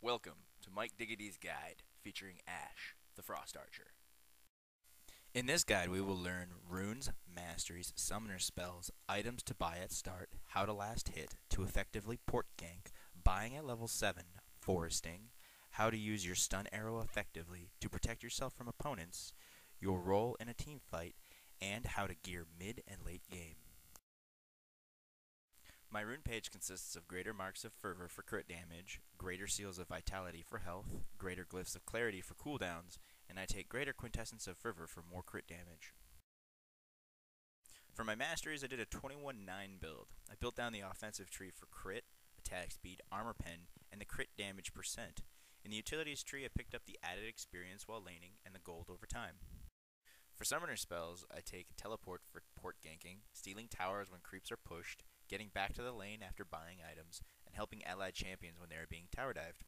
Welcome to MikeDiggity's guide featuring Ashe, the Frost Archer. In this guide we will learn runes, masteries, summoner spells, items to buy at start, how to last hit, to effectively port gank, buying at level 7, foresting, how to use your stun arrow effectively to protect yourself from opponents, your role in a team fight, and how to gear mid and late game. My rune page consists of greater marks of fervor for crit damage, greater seals of vitality for health, greater glyphs of clarity for cooldowns, and I take greater quintessence of fervor for more crit damage. For my masteries, I did a 21-9 build. I built down the offensive tree for crit, attack speed, armor pen, and the crit damage percent. In the utilities tree, I picked up the added experience while laning and the gold over time. For summoner spells, I take teleport for port ganking, stealing towers when creeps are pushed, getting back to the lane after buying items, and helping allied champions when they are being tower dived.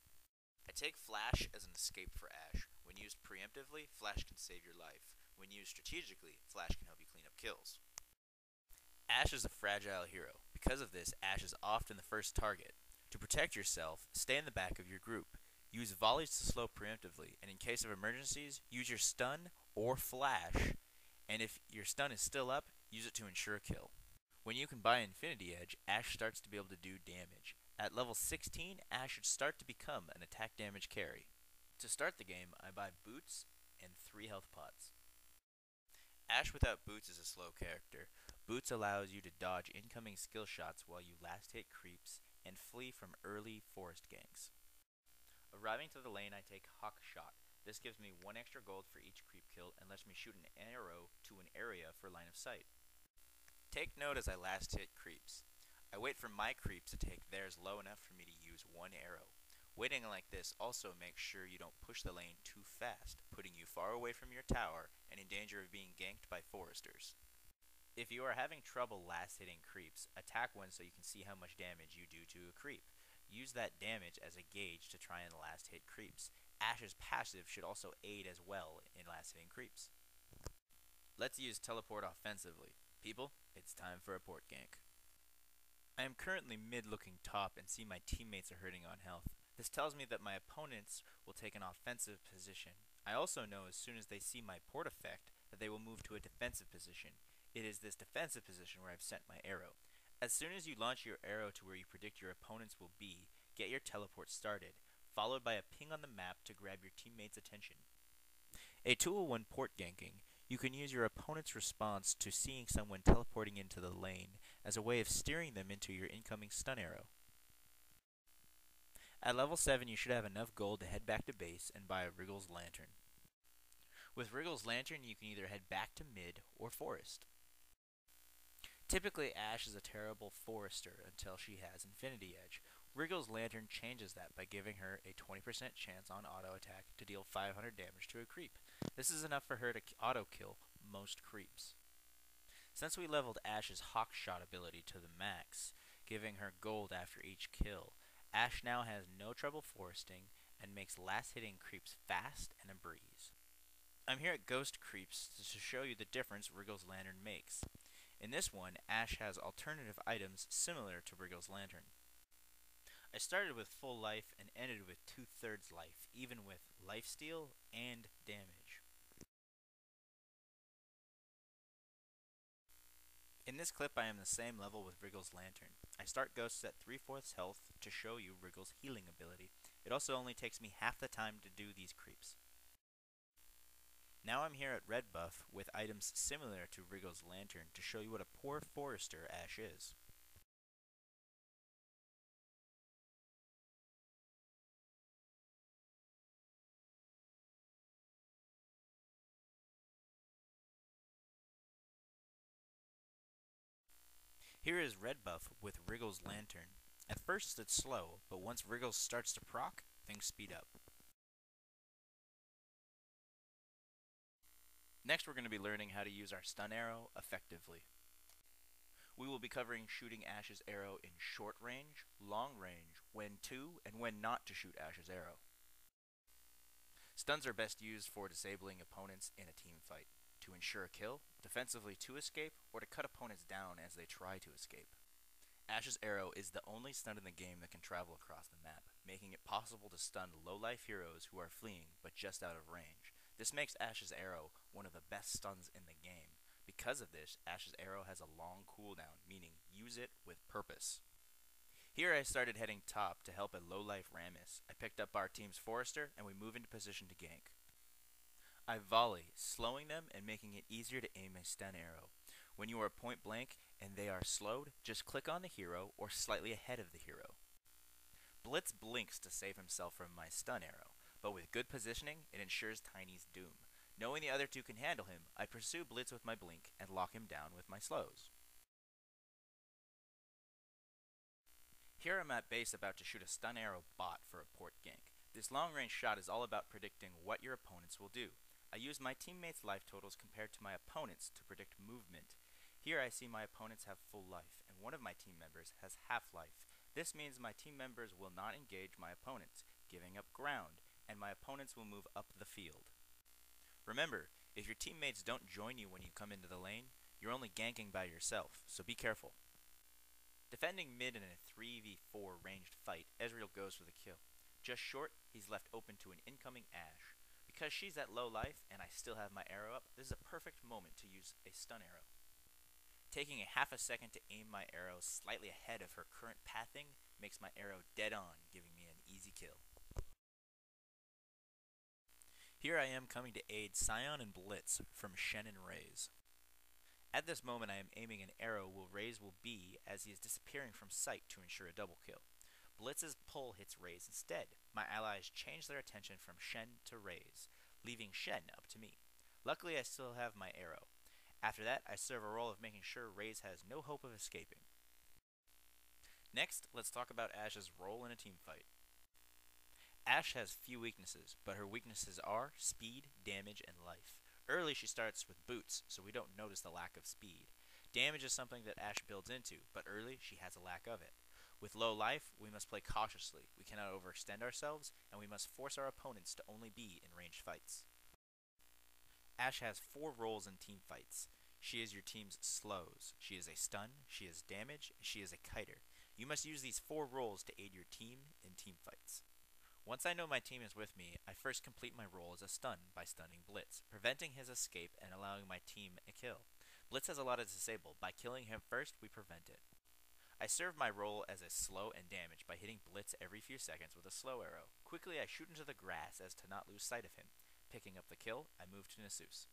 I take Flash as an escape for Ashe. When used preemptively, Flash can save your life. When used strategically, Flash can help you clean up kills. Ashe is a fragile hero. Because of this, Ashe is often the first target. To protect yourself, stay in the back of your group. Use volleys to slow preemptively, and in case of emergencies, use your stun or flash, and if your stun is still up, use it to ensure a kill. When you can buy Infinity Edge, Ashe starts to be able to do damage. At level 16, Ashe should start to become an attack damage carry. To start the game, I buy boots and 3 health pots. Ashe without boots is a slow character. Boots allows you to dodge incoming skill shots while you last hit creeps and flee from early forest ganks. Arriving to the lane, I take Hawk Shot. This gives me 1 extra gold for each creep kill and lets me shoot an arrow to an area for line of sight. Take note as I last hit creeps. I wait for my creeps to take theirs low enough for me to use 1 arrow. Waiting like this also makes sure you don't push the lane too fast, putting you far away from your tower and in danger of being ganked by foresters. If you are having trouble last hitting creeps, attack one so you can see how much damage you do to a creep. Use that damage as a gauge to try and last hit creeps. Ashe's passive should also aid as well in last hitting creeps. Let's use teleport offensively. People, it's time for a port gank. I am currently mid looking top and see my teammates are hurting on health. This tells me that my opponents will take an offensive position. I also know as soon as they see my port effect that they will move to a defensive position. It is this defensive position where I've sent my arrow. As soon as you launch your arrow to where you predict your opponents will be, get your teleport started, followed by a ping on the map to grab your teammates' attention. A tool when port ganking, you can use your opponent's response to seeing someone teleporting into the lane as a way of steering them into your incoming stun arrow. At level 7 you should have enough gold to head back to base and buy a Wriggle's Lantern. With Wriggle's Lantern you can either head back to mid or forest. Typically Ashe is a terrible forester until she has Infinity Edge. Wriggle's Lantern changes that by giving her a 20% chance on auto attack to deal 500 damage to a creep. This is enough for her to auto kill most creeps. Since we leveled Ashe's Hawk Shot ability to the max, giving her gold after each kill, Ashe now has no trouble foresting and makes last hitting creeps fast and a breeze. I'm here at Ghost Creeps to show you the difference Wriggle's Lantern makes. In this one, Ashe has alternative items similar to Wriggle's Lantern. I started with full life and ended with 2/3 life, even with lifesteal and damage. In this clip I am the same level with Wriggle's Lantern. I start Ghosts at 3/4 health to show you Wriggle's healing ability. It also only takes me half the time to do these creeps. Now I'm here at Red Buff with items similar to Wriggle's Lantern to show you what a poor forester Ashe is. Here is Red Buff with Wriggle's Lantern. At first it's slow, but once Wriggles starts to proc, things speed up. Next we're going to be learning how to use our stun arrow effectively. We will be covering shooting Ashe's arrow in short range, long range, when to and when not to shoot Ashe's arrow. Stuns are best used for disabling opponents in a team fight, to ensure a kill, defensively to escape, or to cut opponents down as they try to escape. Ashe's arrow is the only stun in the game that can travel across the map, making it possible possible to stun low-life heroes who are fleeing but just out of range. This makes Ashe's arrow one of the best stuns in the game. Because of this, Ashe's arrow has a long cooldown, meaning use it with purpose. Here I started heading top to help a low-life Rammus. I picked up our team's Forester and we move into position to gank. I volley, slowing them and making it easier to aim a stun arrow. When you are point blank and they are slowed, just click on the hero or slightly ahead of the hero. Blitz blinks to save himself from my stun arrow, but with good positioning, it ensures Tiny's doom. Knowing the other two can handle him, I pursue Blitz with my blink and lock him down with my slows. Here I'm at base about to shoot a stun arrow bot for a port gank. This long range shot is all about predicting what your opponents will do. I use my teammates' life totals compared to my opponents to predict movement. Here I see my opponents have full life, and one of my team members has half life. This means my team members will not engage my opponents, giving up ground, and my opponents will move up the field. Remember, if your teammates don't join you when you come into the lane, you're only ganking by yourself, so be careful. Defending mid in a 3v4 ranged fight, Ezreal goes for the kill. Just short, he's left open to an incoming Ashe. Because she's at low life and I still have my arrow up, this is a perfect moment to use a stun arrow. Taking a half a second to aim my arrow slightly ahead of her current pathing makes my arrow dead on, giving me an easy kill. Here I am coming to aid Sion and Blitz from Shen and Raze. At this moment I am aiming an arrow where Raze will be as he is disappearing from sight to ensure a double kill. Blitz's pull hits Raze instead. My allies change their attention from Shen to Raze, leaving Shen up to me. Luckily I still have my arrow. After that I serve a role of making sure Raze has no hope of escaping. Next, let's talk about Ashe's role in a team fight. Ashe has few weaknesses, but her weaknesses are speed, damage, and life. Early she starts with boots, so we don't notice the lack of speed. Damage is something that Ashe builds into, but early she has a lack of it. With low life, we must play cautiously, we cannot overextend ourselves, and we must force our opponents to only be in ranged fights. Ashe has 4 roles in team fights. She is your team's slows, she is a stun, she is damage, and she is a kiter. You must use these 4 roles to aid your team in team fights. Once I know my team is with me, I first complete my role as a stun by stunning Blitz, preventing his escape and allowing my team a kill. Blitz has a lot to disable. By killing him first, we prevent it. I serve my role as a slow and damage by hitting Blitz every few seconds with a slow arrow. Quickly I shoot into the grass as to not lose sight of him. Picking up the kill, I move to Nasus.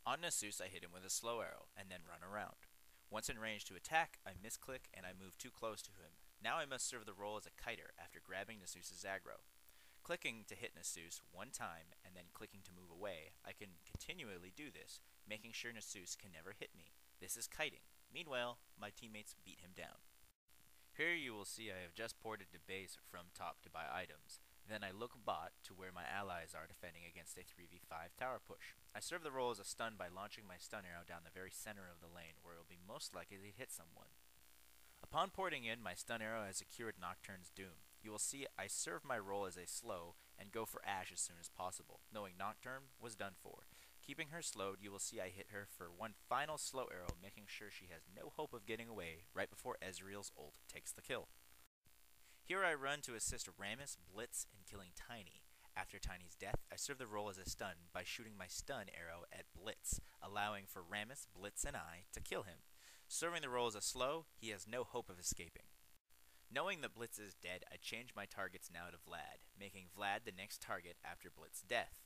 On Nasus I hit him with a slow arrow, and then run around. Once in range to attack, I misclick and I move too close to him. Now I must serve the role as a kiter after grabbing Nasus' aggro. Clicking to hit Nasus one time and then clicking to move away, I can continually do this, making sure Nasus can never hit me. This is kiting. Meanwhile, my teammates beat him down. Here you will see I have just ported to base from top to buy items. Then I look bot to where my allies are defending against a 3v5 tower push. I serve the role as a stun by launching my stun arrow down the very center of the lane where it will be most likely to hit someone. Upon porting in, my stun arrow has secured Nocturne's doom. You will see I serve my role as a slow and go for Ashe as soon as possible, knowing Nocturne was done for. Keeping her slowed, you will see I hit her for one final slow arrow, making sure she has no hope of getting away right before Ezreal's ult takes the kill. Here I run to assist Rammus, Blitz, in killing Tiny. After Tiny's death, I serve the role as a stun by shooting my stun arrow at Blitz, allowing for Rammus, Blitz, and I to kill him. Serving the role as a slow, he has no hope of escaping. Knowing that Blitz is dead, I change my targets now to Vlad, making Vlad the next target after Blitz's death.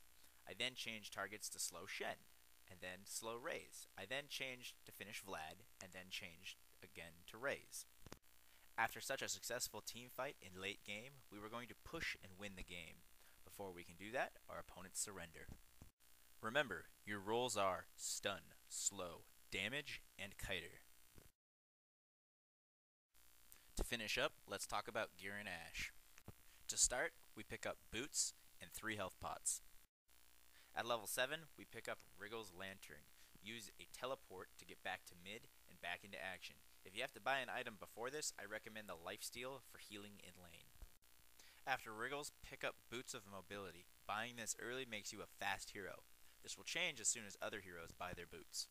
I then change targets to slow Shen, and then slow Raze. I then change to finish Vlad, and then change again to Raze. After such a successful team fight in late game, we were going to push and win the game. Before we can do that, our opponents surrender. Remember, your roles are stun, slow, damage, and kiter. To finish up, let's talk about gear in Ashe. To start, we pick up boots and 3 health pots. At level 7, we pick up Wriggle's Lantern. Use a teleport to get back to mid and back into action. If you have to buy an item before this, I recommend the lifesteal for healing in lane. After Wriggles, pick up Boots of Mobility. Buying this early makes you a fast hero. This will change as soon as other heroes buy their boots.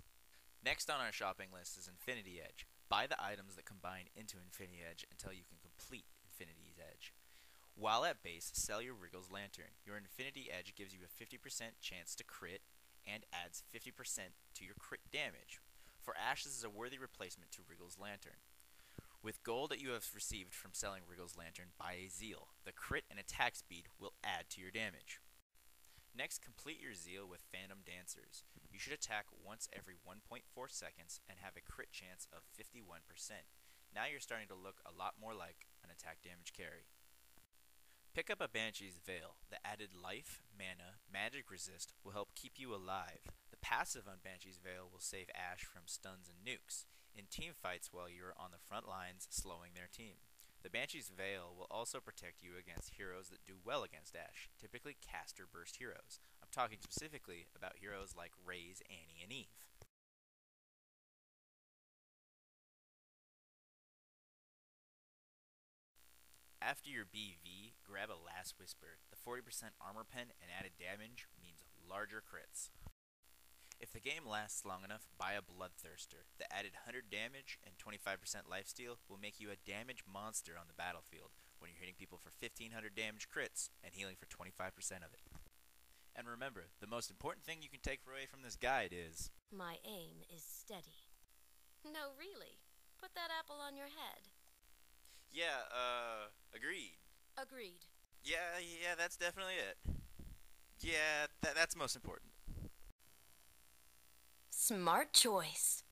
Next on our shopping list is Infinity Edge. Buy the items that combine into Infinity Edge until you can complete Infinity's Edge. While at base, sell your Wriggle's Lantern. Your Infinity Edge gives you a 50% chance to crit and adds 50% to your crit damage. For Ashe, this is a worthy replacement to Wriggle's Lantern. With gold that you have received from selling Wriggle's Lantern, buy a Zeal. The crit and attack speed will add to your damage. Next, complete your Zeal with Phantom Dancers. You should attack once every 1.4 seconds and have a crit chance of 51%. Now you're starting to look a lot more like an attack damage carry. Pick up a Banshee's Veil. The added life, mana, magic resist will help keep you alive. The passive on Banshee's Veil will save Ashe from stuns and nukes in team fights while you're on the front lines slowing their team. The Banshee's Veil will also protect you against heroes that do well against Ashe, typically caster burst heroes. I'm talking specifically about heroes like Raze, Annie, and Eve. After your BV, grab a Last Whisper. The 40% armor pen and added damage means larger crits. If the game lasts long enough, buy a Bloodthirster. The added 100 damage and 25% lifesteal will make you a damage monster on the battlefield when you're hitting people for 1500 damage crits and healing for 25% of it. And remember, the most important thing you can take away from this guide is... My aim is steady. No, really. Put that apple on your head. Yeah, agreed. Agreed. Yeah, that's definitely it. Yeah, that's most important. Smart choice.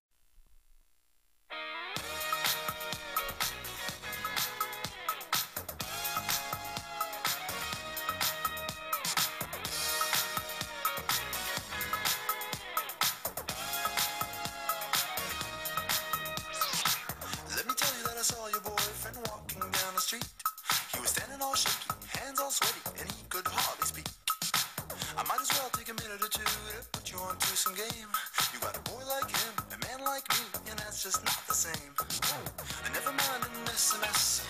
Let me tell you that I saw your boyfriend walking down the street. He was standing all shaky, hands all sweaty, and he could hardly speak. I might as well take a minute or two to put you onto some game. You got a boy like him, a man like me, and that's just not the same. And never mind an SMS